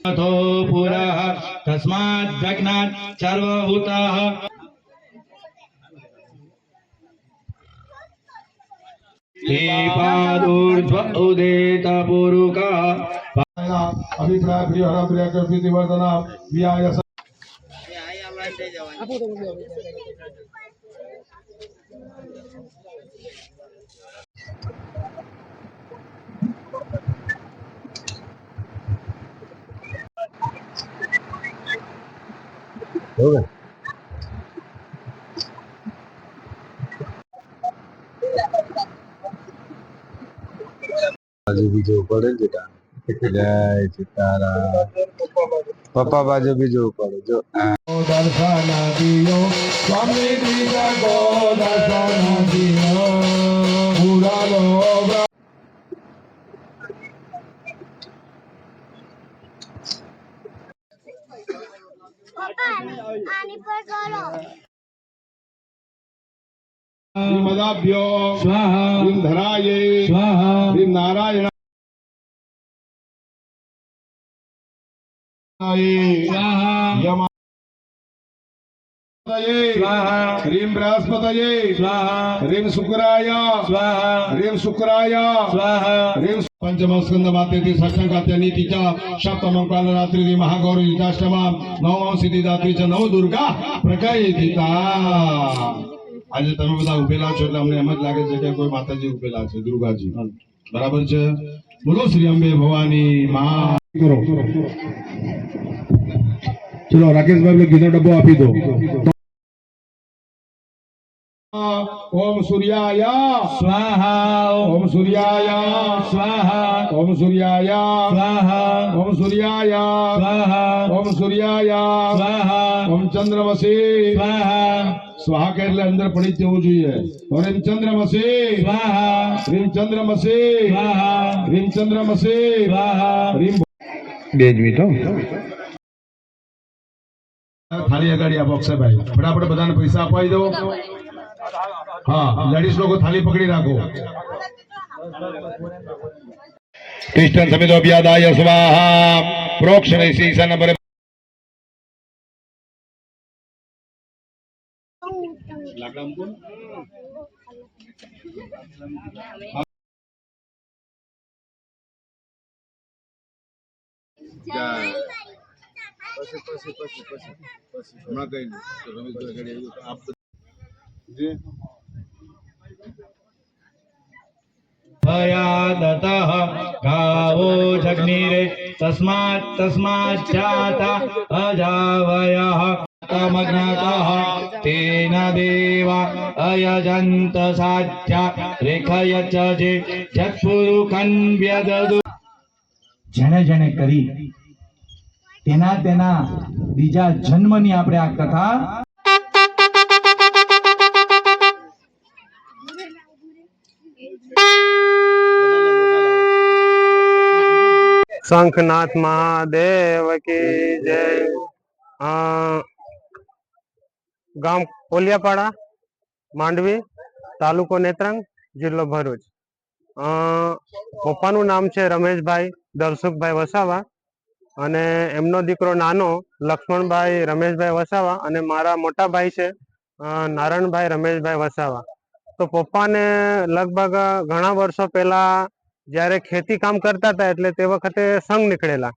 अथो पुरः तस्मात् जग्नात् सर्वभूतः पादूर्ध्व उदेत पुरुषः अभिप्राय प्रिय हर प्रिय कृति वर्धना व्याय होगा बाजू बीजो પડે બેટા જય સીતારામ પપ્પા બાજુ બીજો પડે જો दर्शन दियो स्वामी दिया को दर्शन दियो पूरा लो मदाभ्यो स्वाहा धराये स्वाहा नारायण स्वाहा ह्रीं बृहस्पतये स्वाहा ह्रीं शुक्राय स्वाहा ह्रीं शुक्राय स्वाहा ह्रीं पंचम स्कंद मातेति षष्ठम कात्यानी तिचा सप्तमं काल रात्रि महागौरी युताष्टमा नवम सिद्धिदात्री च नव दुर्गा प्रकयिता। આજે તમે બધા ઉભેલા છો એટલે અમને એમ જ લાગે છે કે કોઈ માતાજી ઉભેલા છે, દુર્ગાજી, બરાબર છે? બોલો શ્રી અંબે ભવાની માં કરો। ચલો રાકેશભાઈ ઘીનો ડબ્બો આપી દો। ओम सूर्याय स्वाहा ओम सूर्याय स्वाहा ओम सूर्याय स्वाहा ओम सूर्याय स्वाहा ओम सूर्याय स्वाहा ओम चंद्रमसे स्वाहा स्वाहा के अंदर पड़ी जવું જોઈએ। ह्रीं चंद्रमसे स्वाहा ह्रीं चंद्रमसे स्वाहा ह्रीं चंद्रमसे स्वाहा ह्रीं બે જ મિનિટ થાળી અગાડી આપો અક્ષયભાઈ, ફટાફટ બધાને પૈસા અપાઈ દો। हाँ लेडीज लोग थाली पकड़ी रखो। तिष्ठन् समितोऽभ्यादाय स्वाहा प्रोक्षण ईशान पर भयादतः गावो जग्निरे तस्मात् तस्मात् जाता अजावयः तमग्नतः तेन देवा अयजन्त साध्या रेखयच जे जत्पुरुखन् व्यददु। જેણે જેણે કરી તેના તેના બીજા જન્મની આપણે આ કથા શંખનાથ મહાદેવ की जय। ગામ કોલિયાપાડા, માંડવી, તાલુકો નેત્રંગ, જિલ્લો ભરૂચ। પપ્પાનું નામ છે રમેશભાઈ દલસુખભાઈ વસાવા અને એમનો દીકરો નાનો લક્ષ્મણભાઈ રમેશભાઈ વસાવા અને મારા મોટા ભાઈ છે નારાયણભાઈ રમેશભાઈ વસાવા। તો પપ્પાને લગભગ ઘણા વર્ષો પહેલા જ્યારે ખેતી કામ કરતા હતા એટલે તે વખતે સંઘ નીકળેલા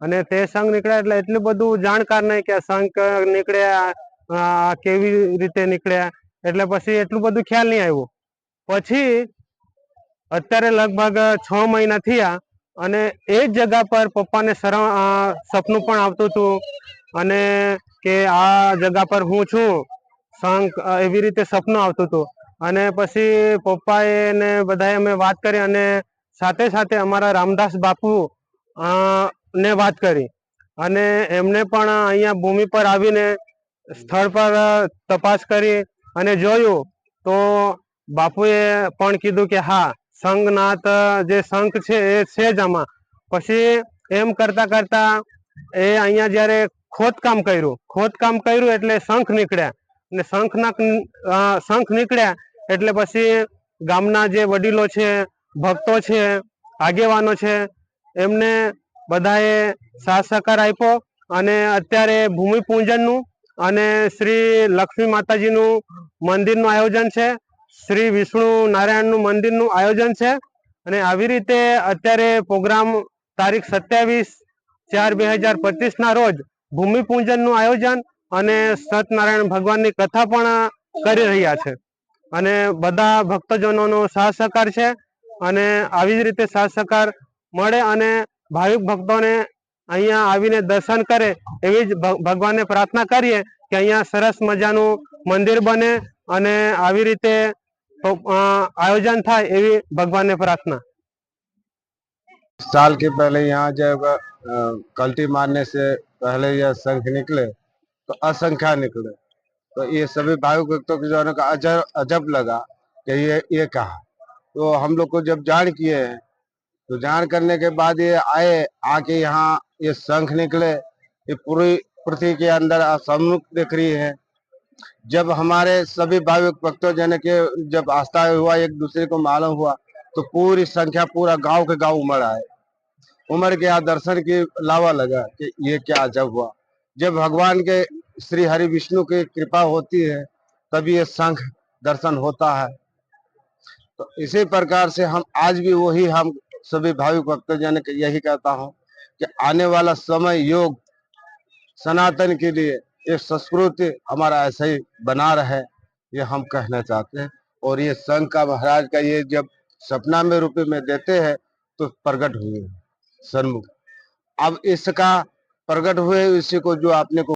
અને તે સંઘ નીકળ્યા એટલે એટલું બધું જાણકાર નહીં કે સંઘ નીકળ્યા કેવી રીતે નીકળ્યા એટલે પછી એટલું બધું ખ્યાલ નહીં આવ્યો। પછી અત્યારે લગભગ 6 મહિના થયા અને એ જ જગા પર પપ્પાને સપનું પણ આવતું હતું અને કે આ જગા પર હું છું સંઘ એવી રીતે સપનું આવતું હતું અને પછી પપ્પાએ ને બધાએ અમે વાત કરી અને સાથે સાથે અમારા રામદાસ બાપુ ને વાત કરી અને એમને પણ અહીંયા ભૂમિ પર આવીને સ્થળ પર તપાસ કરી અને જોયું તો બાપુએ પણ કીધું કે હા સંઘનાથ જે શંખ છે એ છે જ આમાં। પછી એમ કરતા કરતા એ અહીંયા જ્યારે ખોદકામ કર્યું એટલે શંખ નીકળ્યા અને શંખ નીકળ્યા એટલે પછી ગામના જે વડીલો છે, ભક્તો છે, આગેવાનો છે એમને બધાએ સાથ સહકાર આપ્યો અને અત્યારે ભૂમિપૂજનનું અને શ્રી લક્ષ્મી માતાજીનું મંદિરનું આયોજન છે, શ્રી વિષ્ણુ નારાયણનું મંદિરનું આયોજન છે અને આવી રીતે અત્યારે પ્રોગ્રામ તારીખ 27/4/2025 ના રોજ ભૂમિપૂજનનું આયોજન અને સત્યનારાયણ ભગવાનની કથા પણ કરી રહ્યા છે અને બધા ભક્તજનોનો સાથ સહકાર છે અને આવી જ રીતે સાથ સહકાર મળે અને ભાવિક ભક્તોને અહીંયા આવીને દર્શન કરે એવી જ ભગવાનને પ્રાર્થના કરીએ કે અહીંયા સરસ મજાનું મંદિર બને અને આવી રીતે आयोजन था एवी भगवान ने प्रार्थना। साल के पहले यहाँ जब कल्टी मारने से पहले यह शंख निकले तो असंख्या निकले, तो ये सभी भाई भक्तों के जो का अजब लगा कि ये कहा। तो हम लोग को जब जान किए हैं तो जान करने के बाद ये आए, आके यहाँ ये शंख निकले, ये पूरी पृथ्वी के अंदर सम्मुख दिख रही है। जब हमारे सभी भाई भक्तों जन के जब आस्था हुआ, एक दूसरे को मालूम हुआ, तो पूरी संख्या पूरा गांव के गांव उमड़ आए, उमड़ के यहाँ दर्शन की लावा लगा कि ये क्या अजब हुआ। जब भगवान के श्री हरि विष्णु की कृपा होती है तभी ये शंख दर्शन होता है। तो इसी प्रकार से हम आज भी वही हम सभी भाविक भक्तजन के यही कहता हूँ कि आने वाला समय योग सनातन के लिए ये संस्कृति हमारा ऐसा ही बना रहे, ये हम कहना चाहते हैं। और ये संघ का महाराज का ये जब सपना में रूप में देते हैं तो प्रकट हुए सन्मुख, अब इसका प्रकट हुए इसी को जो आपने को